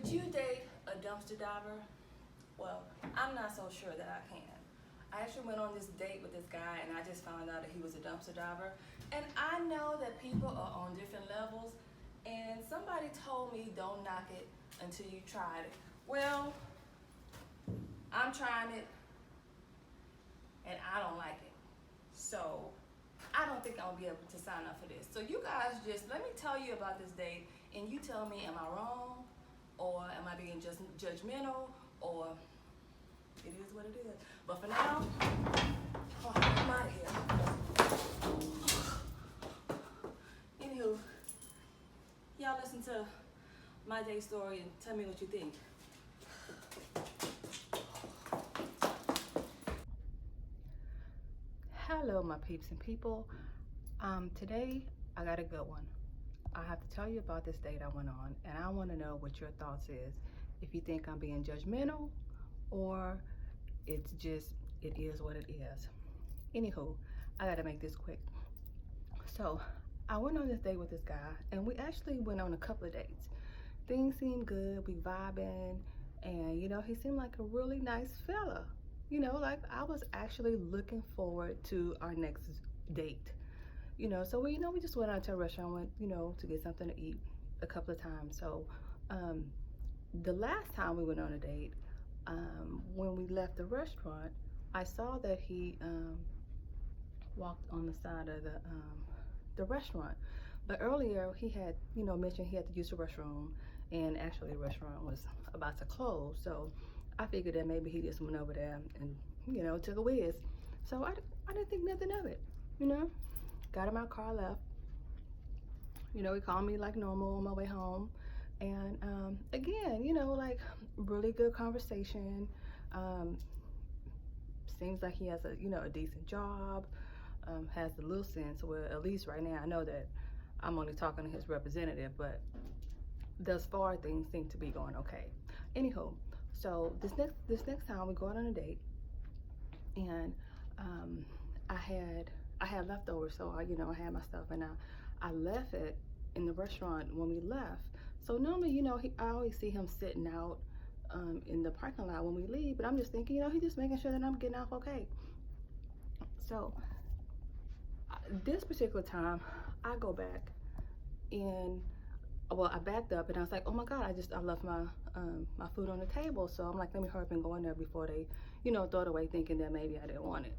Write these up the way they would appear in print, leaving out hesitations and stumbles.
Could you date a dumpster diver? Well, I'm not so sure that I can. I actually went on this date with this guy and I just found out that he was a dumpster diver. And I know that people are on different levels, and somebody told me don't knock it until you tried it. Well, I'm trying it and I don't like it. So I don't think I'll be able to sign up for this. So you guys just let me tell you about this date and you tell me, am I wrong? Or am I being just judgmental? Or it is what it is. But for now, I'm out of here. Anywho, y'all listen to my day story and tell me what you think. Hello, my peeps and people. Today I got a good one. I have to tell you about this date I went on, and I want to know what your thoughts is. If you think I'm being judgmental, or it's just, it is what it is. Anywho, I gotta make this quick. So I went on this date with this guy, and we actually went on a couple of dates. Things seemed good, we vibing, and you know, he seemed like a really nice fella. You know, like I was actually looking forward to our next date. You know, so we just went out to a restaurant, went, to get something to eat a couple of times. So the last time we went on a date, when we left the restaurant, I saw that he walked on the side of the restaurant. But earlier he had, mentioned he had to use the restroom, and actually the restaurant was about to close. So I figured that maybe he just went over there and, took a whiz. So I didn't think nothing of it, Got in my car, left. He called me like normal on my way home. And again, like really good conversation. Seems like he has a decent job, has a little sense. Well, at least right now I know that I'm only talking to his representative, but thus far things seem to be going okay. Anywho, so this next time we go out on a date, and I had leftovers, so I had my stuff, and I left it in the restaurant when we left. So normally, I always see him sitting out in the parking lot when we leave, but I'm just thinking, he's just making sure that I'm getting off okay. So this particular time, I go back, and well, I backed up, and I was like, oh my God, I left my my food on the table. So I'm like, let me hurry up and go in there before they, throw it away, thinking that maybe I didn't want it,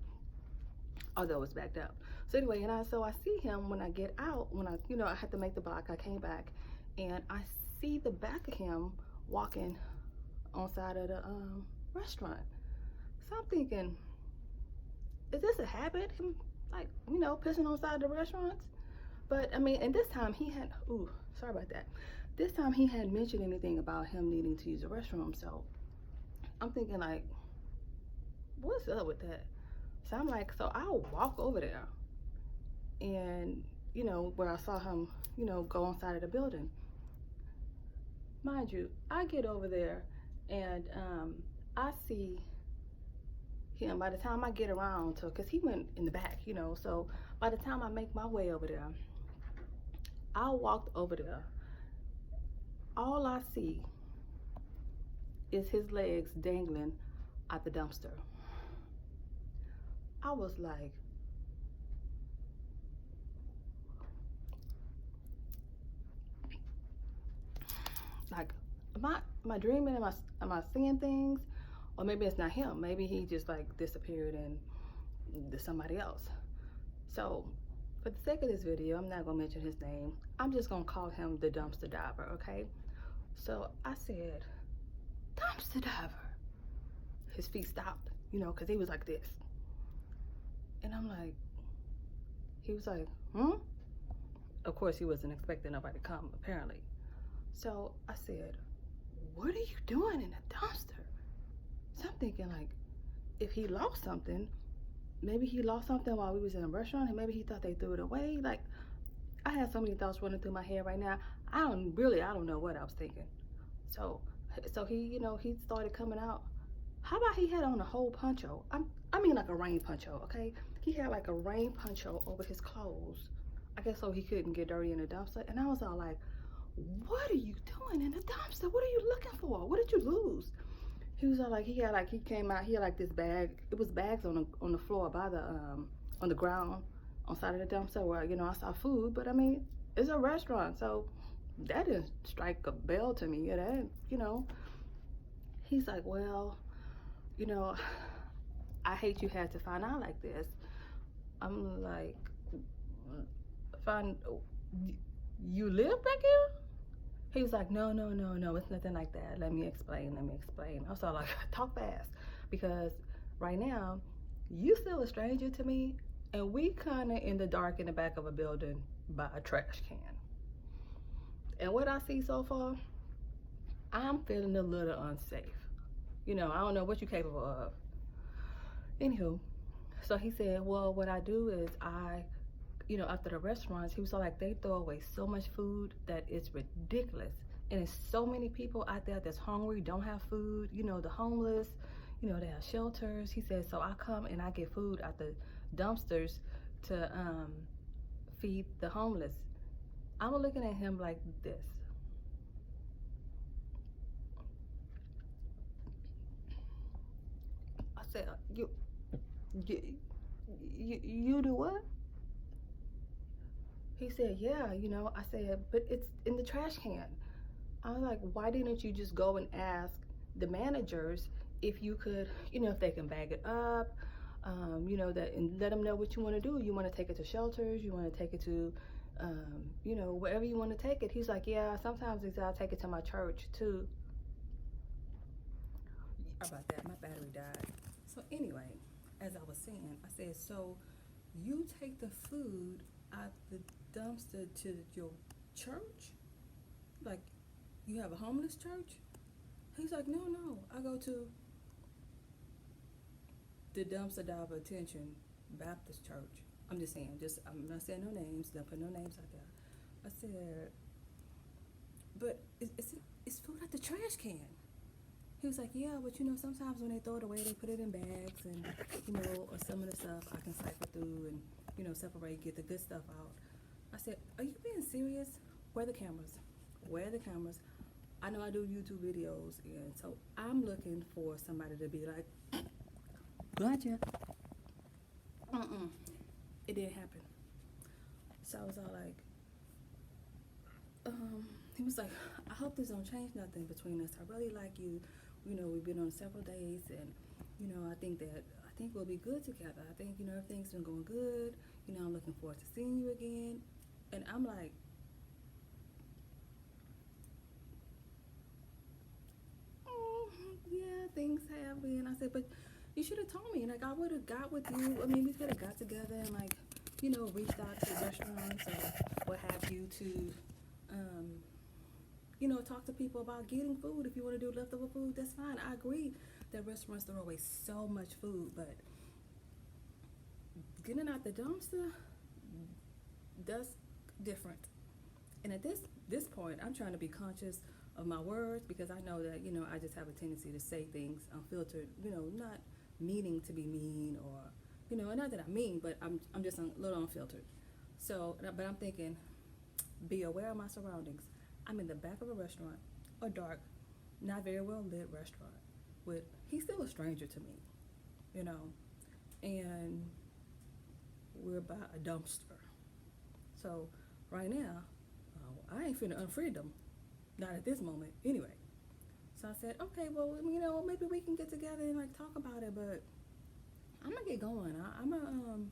although it's backed up. So anyway, and so I see him when I get out, when I had to make the block. I came back, and I see the back of him walking on side of the restaurant. So I'm thinking, is this a habit? Him like, pissing on side of the restaurants? But I mean, and this time he had, ooh, sorry about that. This time he hadn't mentioned anything about him needing to use the restroom. So I'm thinking like, what's up with that? So I'm like, so I'll walk over there, and where I saw him, go on side of the building. Mind you, I get over there, and I see him. By the time I get around to, because he went in the back, so by the time I make my way over there, I walked over there. All I see is his legs dangling at the dumpster. I was like, am I dreaming? Am I seeing things? Or maybe it's not him. Maybe he just like disappeared and there's somebody else. So for the sake of this video, I'm not gonna mention his name. I'm just gonna call him the dumpster diver, okay? So I said, dumpster diver. His feet stopped, because he was like this. And I'm like, he was like, Of course, he wasn't expecting nobody to come, apparently. So I said, what are you doing in a dumpster? So I'm thinking like, if he lost something, maybe he lost something while we was in a restaurant, and maybe he thought they threw it away. Like, I had so many thoughts running through my head right now. I don't know what I was thinking. So he, he started coming out. How about he had on a whole poncho? I mean like a rain poncho, okay? He had like a rain poncho over his clothes. I guess so he couldn't get dirty in the dumpster. And I was all like, what are you doing in the dumpster? What are you looking for? What did you lose? He was all like, he came out, he had like this bag. It was bags on the floor by the on the ground on side of the dumpster where, you know, I saw food, but I mean, it's a restaurant, so that didn't strike a bell to me. Yeah, that, you know. He's like, well, you know, I hate you had to find out like this. I'm like, find you live back here? He was like, no, no, no, no, it's nothing like that. Let me explain, let me explain. I was all like, talk fast, because right now, you still a stranger to me, and we kind of in the dark in the back of a building by a trash can. And what I see so far, I'm feeling a little unsafe. You know, I don't know what you're capable of. Anywho, so he said, well, what I do is you know, after the restaurants, he was like, they throw away so much food that it's ridiculous. And there's so many people out there that's hungry, don't have food, you know, the homeless, you know, they have shelters. He said, so I come and I get food at the dumpsters to feed the homeless. I'm looking at him like this. I said, you do what? He said, yeah, you know. I said, but it's in the trash can. I was like, why didn't you just go and ask the managers if you could, you know, if they can bag it up, you know, that, and let them know what you want to do. You want to take it to shelters, you want to take it to, you know, wherever you want to take it. He's like, yeah, sometimes I'll take it to my church too. About that, my battery died. So anyway, as I was saying, I said, so you take the food out the dumpster to your church? Like, you have a homeless church? He's like, no, no, I go to the Dumpster Diver Attention Baptist Church. I'm just saying, I'm not saying no names, don't put no names out there. I said, but it's food at the trash can. He was like, yeah, but you know, sometimes when they throw it away, they put it in bags, and you know, or some of the stuff I can cipher through and, you know, separate, get the good stuff out. I said, are you being serious? Where are the cameras? Where are the cameras? I know I do YouTube videos, and so I'm looking for somebody to be like, gotcha. It didn't happen. So I was all like, he was like, I hope this don't change nothing between us. I really like you. You know, we've been on several dates, and you know, I think we'll be good together. I think, you know, everything's been going good. You know, I'm looking forward to seeing you again. And I'm like, yeah, things have been. I said, but you should have told me. Like, I would have got with you. I mean, we could have got together and, like, you know, reached out to restaurants or what have you to, you know, talk to people about getting food. If you want to do leftover food, that's fine. I agree that restaurants throw away so much food, but getting out the dumpster, that's different. And at this point, I'm trying to be conscious of my words, because I know that, you know, I just have a tendency to say things unfiltered, you know, not meaning to be mean, or, you know, not that I mean, but I'm just a little unfiltered. So, but I'm thinking, be aware of my surroundings. I'm in the back of a restaurant, a dark, not very well lit restaurant, with, he's still a stranger to me, you know, and we're by a dumpster. So right now, I ain't finna unfriend them, not at this moment, anyway. So I said, okay, well, you know, maybe we can get together and like talk about it, but I'm gonna get going. I'm gonna,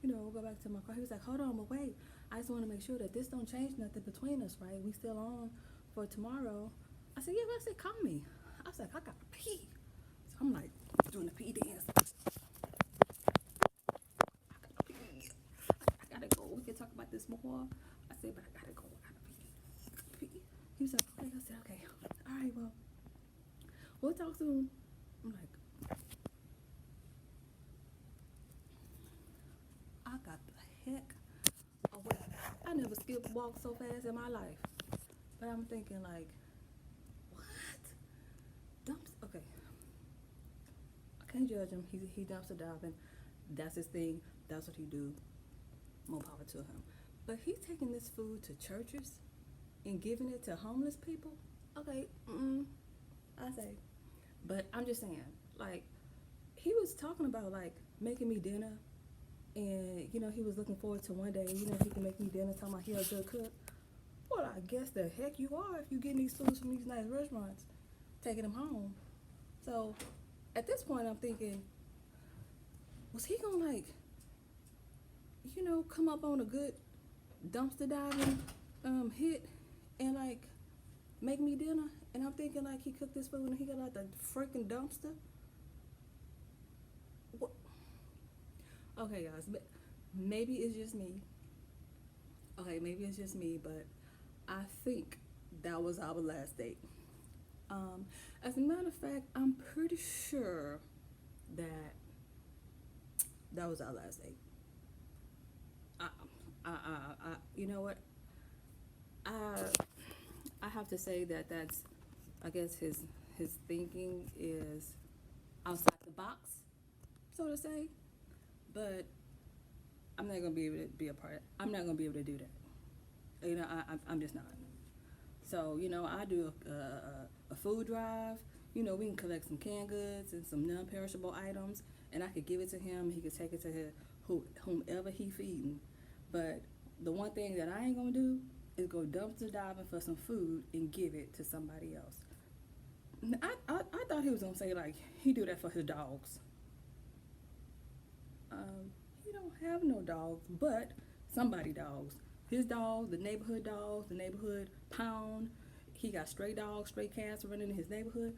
you know, go back to my car. He was like, hold on, but wait, I just want to make sure that this don't change nothing between us, right? We still on for tomorrow. I said, yeah, but I said, call me. I was like, I gotta pee. So I'm like doing the pee dance. I gotta pee. I gotta go. We can talk about this more. I said, but I gotta go. I gotta pee. He was like, okay. I said, okay. All right, well, we'll talk soon. I'm like, I got the heck away. I never skipped walk so fast in my life. But I'm thinking like, what? Dumps? Okay. I can't judge him. He dumpster diving. That's his thing. That's what he do. More power to him. But he's taking this food to churches. and giving it to homeless people, okay, I say. But I'm just saying, like, he was talking about like making me dinner, and he was looking forward to one day, he can make me dinner, talking about he a good cook. Well, I guess the heck you are if you getting these foods from these nice restaurants, taking them home. So at this point, I'm thinking, was he gonna like, come up on a good dumpster diving hit and like make me dinner? And I'm thinking like he cooked this food and he got out the freaking dumpster. What? Okay, guys, maybe it's just me. Okay, maybe it's just me, but I think that was our last date. As a matter of fact, I'm pretty sure that that was our last date. I, you know what? I I have to say that that's, I guess his thinking is outside the box, so to say. But I'm not gonna be able to be a part. I'm not gonna be able to do that. I'm just not. So I do a food drive. We can collect some canned goods and some non-perishable items, and I could give it to him. He could take it to whomever he feeding. But the one thing that I ain't gonna do is go dumpster diving for some food and give it to somebody else. I thought he was gonna say like he do that for his dogs. He don't have no dogs, but somebody dogs. His dogs, the neighborhood pound. He got stray dogs, stray cats running in his neighborhood.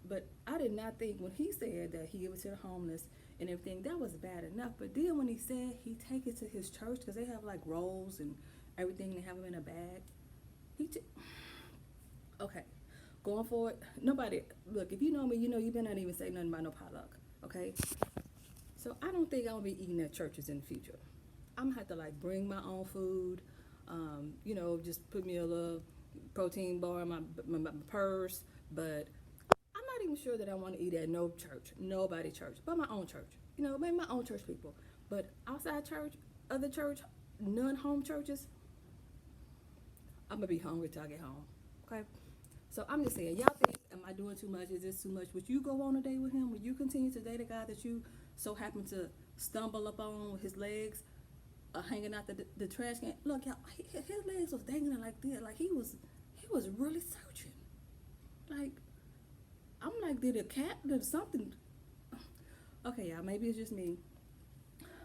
But I did not think when he said that he gave it to the homeless and everything, that was bad enough. But then when he said he take it to his church, because they have like rolls and everything, they have them in a bag. Okay, going forward, nobody, look, if you know me, you better not even say nothing about no potluck, okay? So I don't think I'm gonna be eating at churches in the future. I'm gonna have to like bring my own food, just put me a little protein bar in my purse, but I'm not even sure that I want to eat at no church, nobody church, but my own church. Maybe my own church people. But outside church, other church, non-home churches, I'm gonna be hungry till I get home. Okay. So I'm just saying, y'all think, am I doing too much? Is this too much? Would you go on a date with him? Would you continue to date a guy that you so happen to stumble upon with his legs hanging out the trash can? Look, y'all, his legs was dangling like this, like he was really searching. Like, I'm like, did something? Okay, y'all, maybe it's just me.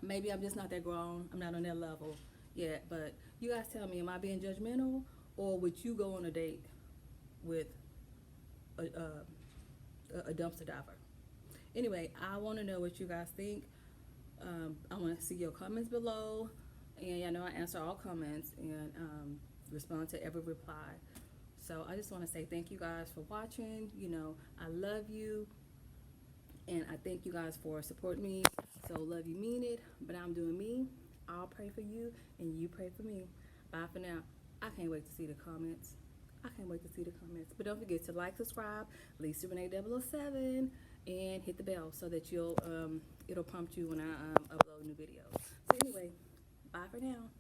Maybe I'm just not that grown. I'm not on that level yet. But you guys tell me, am I being judgmental, or would you go on a date with a dumpster diver? Anyway, I want to know what you guys think. I want to see your comments below, and I know I answer all comments and respond to every reply. So I just want to say thank you guys for watching. I love you, and I thank you guys for supporting me. So love you, mean it. But I'm doing me. I'll pray for you, and you pray for me. Bye for now. I can't wait to see the comments. But don't forget to like, subscribe, Lisa Renee 007, and hit the bell so that it'll prompt you when I upload new videos. So anyway, bye for now.